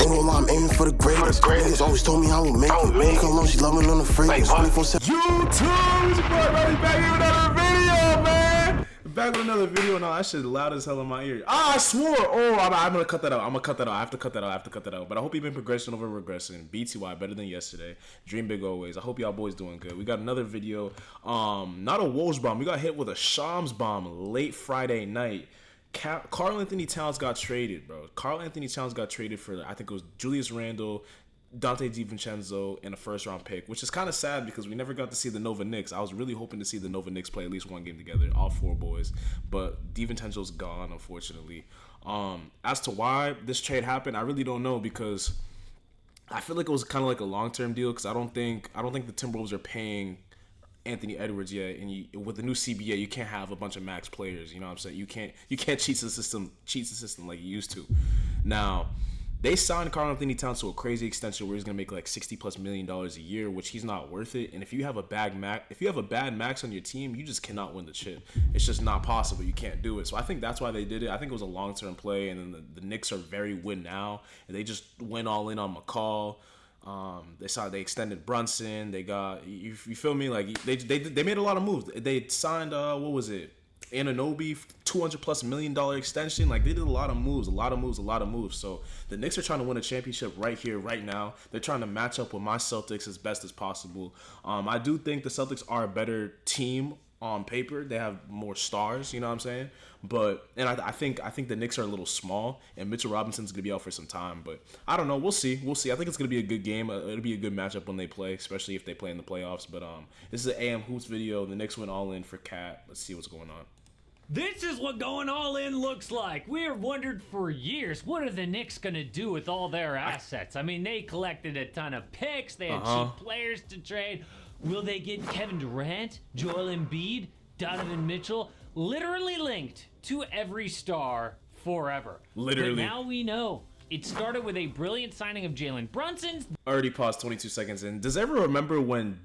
Ain't gonna lie, I'm aiming for the greatest. Niggas always told me I would make it. Man, come on, she loving on the phrase. 24/7. YouTube, it's your boy Riley back here with another video, man. Back with another video. Now that shit loud as hell in my ear. I swore. Oh, I'm gonna cut that out. I have to cut that out. But I hope you've been progressing over regressing. BTY better than yesterday. Dream big always. I hope y'all boys doing good. We got another video. Not a Wolves bomb. We got hit with a Shams bomb late Friday night. Karl Anthony Towns got traded, bro. Karl Anthony Towns got traded for, I think it was Julius Randle, Dante DiVincenzo, and a first-round pick, which is kind of sad because we never got to see the Nova Knicks. I was really hoping to see the Nova Knicks play at least one game together, all four boys. But DiVincenzo's gone, unfortunately. As to why this trade happened, I really don't know because I feel like it was kind of like a long-term deal because I don't think the Timberwolves are paying Anthony Edwards yet, and with the new CBA, you can't have a bunch of max players. You know what I'm saying? You can't cheat the system like you used to. Now, they signed Karl Anthony Towns to a crazy extension where he's gonna make like $60+ million a year, which he's not worth it. And if you have a bad max on your team, you just cannot win the chip. It's just not possible. You can't do it. So I think that's why they did it. I think it was a long-term play, and then the Knicks are very win now, and they just went all in on McCall. They extended Brunson. They got you feel me? Like they made a lot of moves. They signed what was it? Anunoby, $200+ million extension. Like they did a lot of moves. So the Knicks are trying to win a championship right here, right now. They're trying to match up with my Celtics as best as possible. I do think the Celtics are a better team on paper. They have more stars, you know what I'm saying? I think the Knicks are a little small, and Mitchell Robinson's gonna be out for some time. But I don't know. We'll see. I think it's gonna be a good game. It'll be a good matchup when they play, especially if they play in the playoffs. But this is an AM Hoops video. The Knicks went all in for Cat. Let's see what's going on. This is what going all in looks like. We have wondered for years, what are the Knicks going to do with all their assets? I mean, they collected a ton of picks. They had cheap players to trade. Will they get Kevin Durant, Joel Embiid, Donovan Mitchell? Literally linked to every star forever. Literally. But now we know. It started with a brilliant signing of Jalen Brunson. Already paused 22 seconds in. Does everyone remember when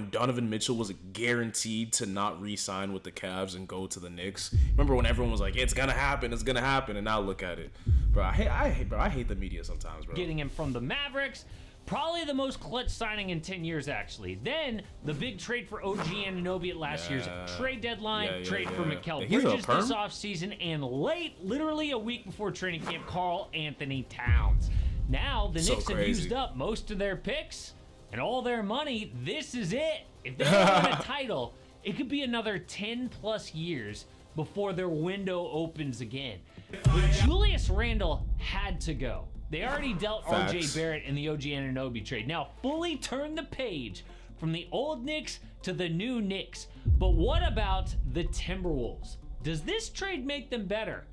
Donovan Mitchell was guaranteed to not re-sign with the Cavs and go to the Knicks? Remember when everyone was like, it's gonna happen, and now look at it. Bro, I hate the media sometimes, bro. Getting him from the Mavericks. Probably the most clutch signing in 10 years, actually. Then, the big trade for OG Anunoby at last year's trade deadline. Trade for Mikal Bridges this offseason. And late, literally a week before training camp, Karl Anthony Towns. Now, the Knicks have used up most of their picks and all their money. This is it. If they don't win a title, it could be another 10+ years before their window opens again. But Julius Randle had to go. They already dealt RJ Barrett in the OG Anunoby trade. Now, fully turn the page from the old Knicks to the new Knicks. But what about the Timberwolves? Does this trade make them better?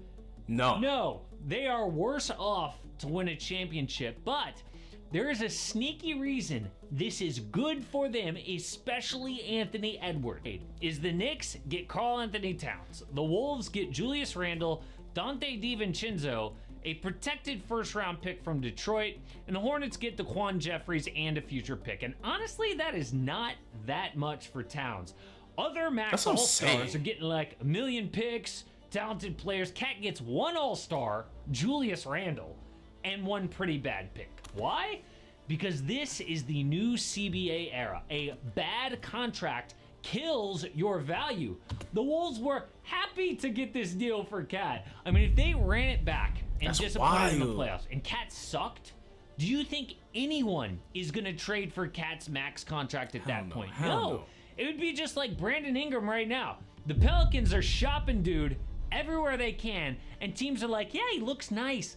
No. No, they are worse off to win a championship. But there is a sneaky reason this is good for them, especially Anthony Edwards. Is the Knicks get Karl Anthony Towns. The Wolves get Julius Randle, Dante DiVincenzo, a protected first-round pick from Detroit, and the Hornets get Daquan Jeffries and a future pick. And honestly, that is not that much for Towns. Other max all-stars are getting like 1 million picks, talented players. Cat gets 1 all-star, Julius Randle, and 1 pretty bad pick. Why? Because this is the new CBA era. A bad contract kills your value. The Wolves were happy to get this deal for Cat. I mean, if they ran it back and disappointed in the playoffs and Cat sucked, do you think anyone is going to trade for Cat's max contract at that point? No. It would be just like Brandon Ingram right now. The Pelicans are shopping dude everywhere they can, and teams are like, yeah, he looks nice.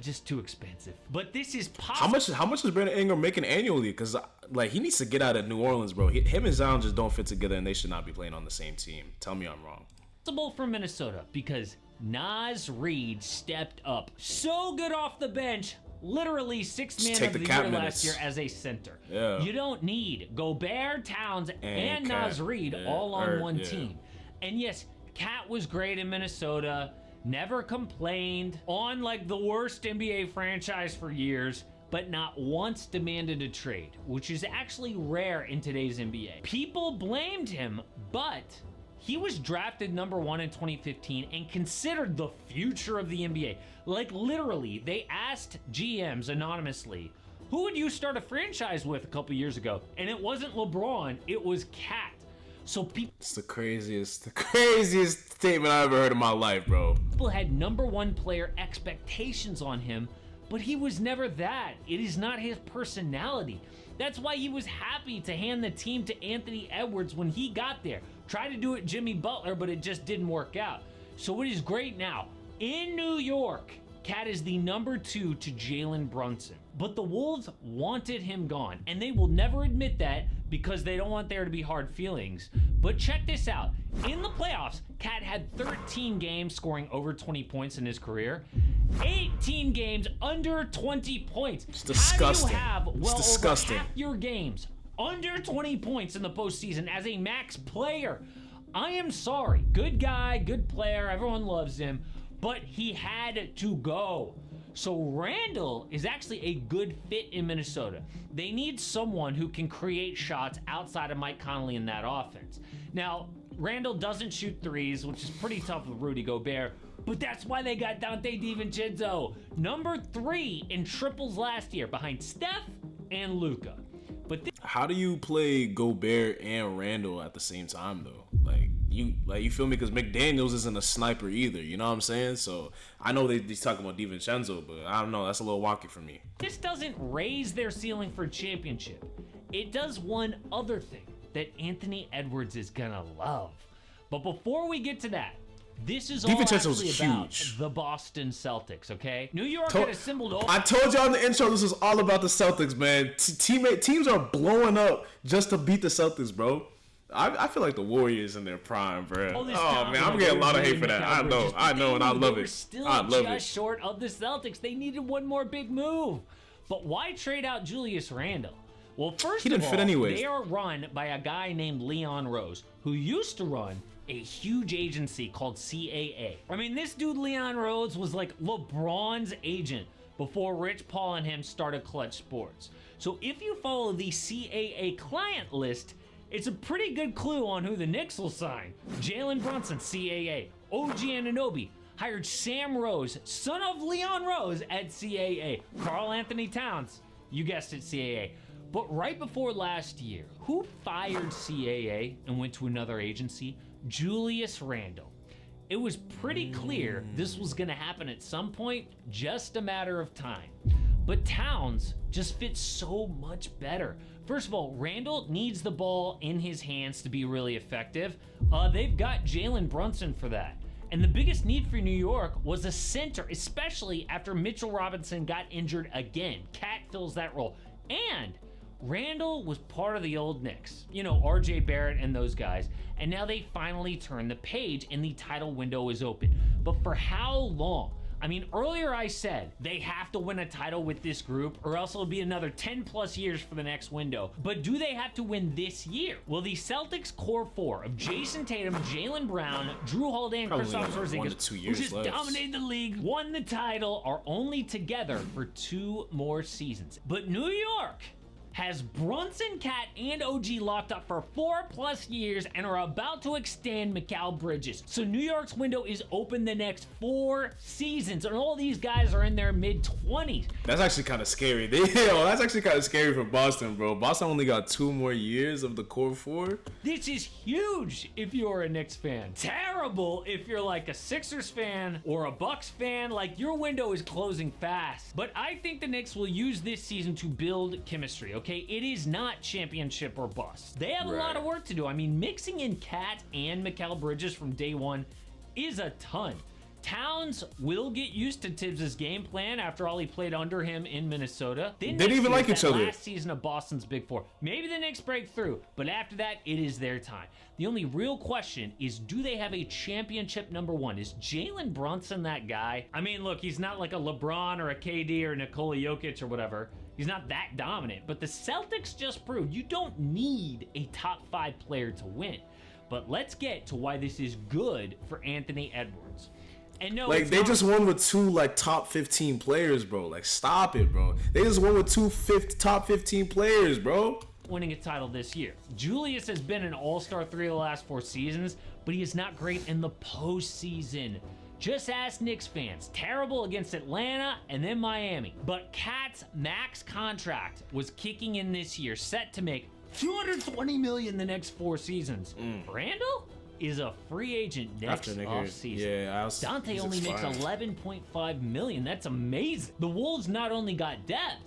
Just too expensive. But this is possible. How much is Brandon Ingram making annually? Because like he needs to get out of New Orleans, bro. Him and Zion just don't fit together, and they should not be playing on the same team. Tell me I'm wrong. Possible for Minnesota because Naz Reid stepped up so good off the bench. Literally 6th man of the year last year as a center. Yeah. You don't need Gobert, Towns, and Naz Reid all on one team. And yes, Cat was great in Minnesota, never complained, on like the worst NBA franchise for years, but not once demanded a trade, which is actually rare in today's NBA. People blamed him, but He was drafted number 1 in 2015 and considered the future of the NBA. Like literally, they asked GMs anonymously, who would you start a franchise with a couple years ago? And it wasn't LeBron, it was Cat. So it's the craziest statement I ever heard in my life, bro. People had number 1 player expectations on him, but he was never that. It is not his personality. That's why he was happy to hand the team to Anthony Edwards when he got there. Tried to do it Jimmy Butler, but it just didn't work out. So it is great now. In New York, Cat is the number 2 to Jalen Brunson. But the Wolves wanted him gone, and they will never admit that because they don't want there to be hard feelings. But check this out. In the playoffs, Cat had 13 games scoring over 20 points in his career. 18 games under 20 points. It's disgusting. How do you have well disgusting. over half your games under 20 points in the postseason as a max player? I am sorry. Good guy, good player, everyone loves him, but he had to go. So Randall is actually a good fit in Minnesota. They need someone who can create shots outside of Mike Conley in that offense. Now, Randall doesn't shoot threes, which is pretty tough with Rudy Gobert, but that's why they got Dante DiVincenzo, number 3 in triples last year, behind Steph and Luka. But how do you play Gobert and Randall at the same time, though? You feel me? Because McDaniels isn't a sniper either. You know what I'm saying? So I know they're talking about DiVincenzo, but I don't know. That's a little wonky for me. This doesn't raise their ceiling for championship. It does one other thing that Anthony Edwards is gonna love. But before we get to that, this is all actually about the Boston Celtics, okay? New York had assembled all... I told y'all in the intro this was all about the Celtics, man. Teams are blowing up just to beat the Celtics, bro. I feel like the Warriors in their prime, bro. Oh man, I'm getting a lot of hate for that. I know, and I love it. Still just short of the Celtics. They needed one more big move. But why trade out Julius Randle? Well, first of all, they are run by a guy named Leon Rose, who used to run a huge agency called CAA. I mean, this dude Leon Rose was like LeBron's agent before Rich Paul and him started Clutch Sports. So if you follow the CAA client list, it's a pretty good clue on who the Knicks will sign. Jalen Brunson, CAA. OG Anunoby hired Sam Rose, son of Leon Rose, at CAA. Karl Anthony Towns, you guessed it, CAA. But right before last year, who fired CAA and went to another agency? Julius Randle. It was pretty clear this was gonna happen at some point, just a matter of time. But Towns just fits so much better. First of all, Randle needs the ball in his hands to be really effective. They've got Jalen Brunson for that. And the biggest need for New York was a center, especially after Mitchell Robinson got injured again. Cat fills that role. And Randle was part of the old Knicks. You know, RJ Barrett and those guys. And now they finally turn the page and the title window is open. But for how long? I mean, earlier I said they have to win a title with this group or else it'll be another 10 plus years for the next window. But do they have to win this year? Well, the Celtics core 4 of Jason Tatum, Jaylen Brown, Drew Holiday, and Kristaps Porzingis, who just dominated the league, won the title, are only together for 2 more seasons. But New York has Brunson, Cat, and OG locked up for 4+ years and are about to extend Mikal Bridges. So New York's window is open the next 4 seasons, and all these guys are in their mid-20s. That's actually kind of scary. That's actually kind of scary for Boston, bro. Boston only got 2 more years of the core 4. This is huge if you're a Knicks fan. Terrible if you're like a Sixers fan or a Bucks fan. Like, your window is closing fast. But I think the Knicks will use this season to build chemistry, okay? It is not championship or bust. They have a lot of work to do. I mean, mixing in Cat and Mikal Bridges from day one is a ton. Towns will get used to Tibbs' game plan after all he played under him in Minnesota. They didn't even like each other. Last season of Boston's Big Four. Maybe the Knicks break through, but after that, it is their time. The only real question is, do they have a championship number 1? Is Jalen Brunson that guy? I mean, look, he's not like a LeBron or a KD or Nikola Jokic or whatever. He's not that dominant, but the Celtics just proved you don't need a top 5 player to win. But let's get to why this is good for Anthony Edwards. And no, like, they just won with 2 like top 15 players, bro. Like, stop it, bro. They just won with 2 top 15 players, bro. winning a title this year. Julius has been an all-star 3 of the last 4 seasons, but he is not great in the postseason. Just ask Knicks fans. Terrible against Atlanta and then Miami. But Cat's max contract was kicking in this year, set to make $220 million the next 4 seasons. Randall is a free agent next offseason. Yeah, Dante only makes $11.5 million. That's amazing. The Wolves not only got depth,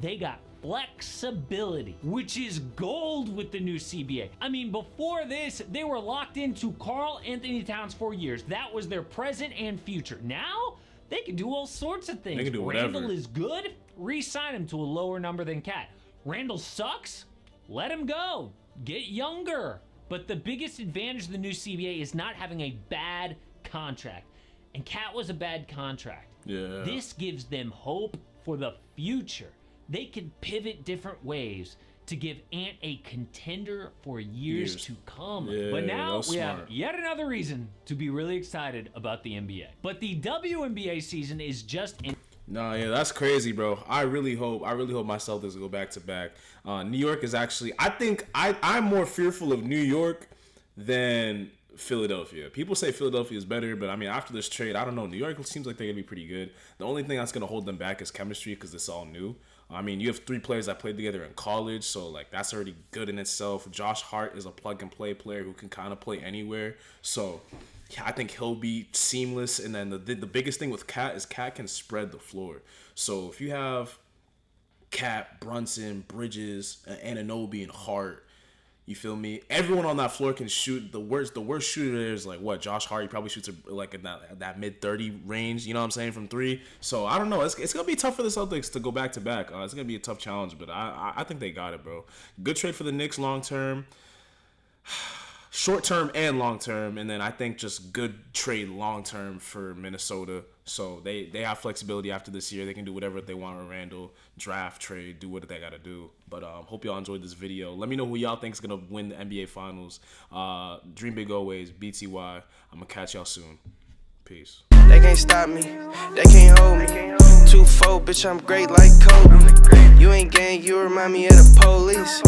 they got flexibility, which is gold with the new CBA. I mean, before this, they were locked into Karl Anthony Towns for years. That was their present and future. Now, they can do all sorts of things. They can do whatever. Randall is good, re-sign him to a lower number than Cat. Randall sucks, let him go. Get younger. But the biggest advantage of the new CBA is not having a bad contract. And Cat was a bad contract. Yeah. This gives them hope for the future. They can pivot different ways to give Ant a contender for years to come. Yeah, but now we have smart. yet another reason to be really excited about the NBA. But the WNBA season is just in. No, yeah, that's crazy, bro. I really hope my Celtics go back to back. New York is actually, I think I'm more fearful of New York than Philadelphia. People say Philadelphia is better, but I mean, after this trade, I don't know. New York seems like they're gonna be pretty good. The only thing that's gonna hold them back is chemistry, because it's all new. I mean, you have 3 players that played together in college, so like that's already good in itself. Josh Hart is a plug and play player who can kind of play anywhere, so yeah, I think he'll be seamless. And then the biggest thing with Cat is Cat can spread the floor. So if you have Cat, Brunson, Bridges, Anunoby, and Hart, you feel me? Everyone on that floor can shoot. The worst shooter there is like what? Josh Hart. He probably shoots like in that mid-30 range. You know what I'm saying, from 3. So I don't know. It's gonna be tough for the Celtics to go back to back. It's gonna be a tough challenge, but I think they got it, bro. Good trade for the Knicks long term, short term and long term, and then I think just good trade long term for Minnesota. So they have flexibility after this year. They can do whatever they want with Randall, draft, trade, do what they got to do. But hope y'all enjoyed this video. Let me know who y'all think is going to win the NBA Finals. Dream big always. BTY. I'm going to catch y'all soon. Peace. They can't stop me. They can't hold me. 2-4, bitch, I'm great like Kobe. You ain't gang, you remind me of the police.